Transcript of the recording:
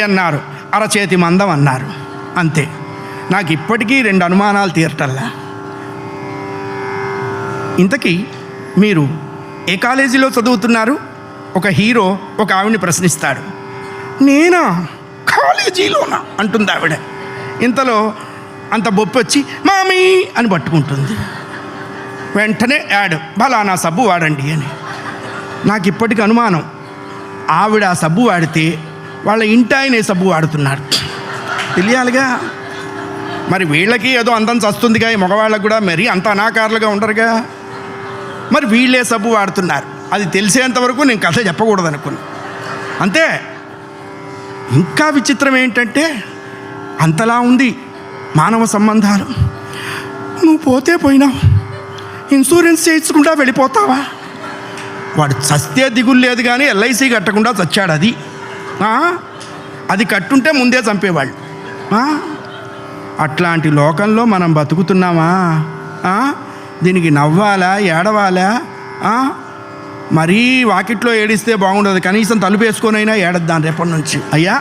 అన్నారు, అరచేతి మందం అన్నారు. అంతే. నాకు ఇప్పటికీ 2 అనుమానాలు తీరటల్లా. ఇంతకీ మీరు ఏ కాలేజీలో చదువుతున్నారు? ఒక హీరో ఒక ఆవిడని ప్రశ్నిస్తాడు. నేనా, కాలేజీలోనా అంటుంది ఆవిడ. ఇంతలో అంత బొప్పి వచ్చి మామీ అని పట్టుకుంటుంది. వెంటనే యాడ్, బలానా సబ్బు వాడండి అని. నాకు ఇప్పటికి అనుమానం, ఆవిడ ఆ సబ్బు వాడితే వాళ్ళ ఇంటాయనే సబ్బు వాడుతున్నారు. తెలియాలిగా. మరి వీళ్ళకి ఏదో అందం చస్తుందిగా, ఈ మగవాళ్ళకు కూడా మరి అంత అనాకారులుగా ఉండరుగా. మరి వీళ్ళే సబ్బు వాడుతున్నారు. అది తెలిసేంతవరకు నేను కథ చెప్పకూడదు అనుకున్నా. అంతే. ఇంకా విచిత్రం ఏంటంటే, అంతలా ఉంది మానవ సంబంధాలు. నువ్వు పోతే పోయినావు, ఇన్సూరెన్స్ చేయించకుండా వెళ్ళిపోతావా? వాడు చస్తే దిగులు లేదు కానీ ఎల్ఐసి కట్టకుండా చచ్చాడు. అది కట్టుంటే ముందే చంపేవాళ్ళు. అట్లాంటి లోకంలో మనం బతుకుతున్నామా? దీనికి నవ్వాలా, ఏడవాలా? మరీ వాకిట్లో ఏడిస్తే బాగుండదు, కనీసం తలుపు వేసుకొనైనా ఏడద్దాం రేపటి నుంచి. అయ్యా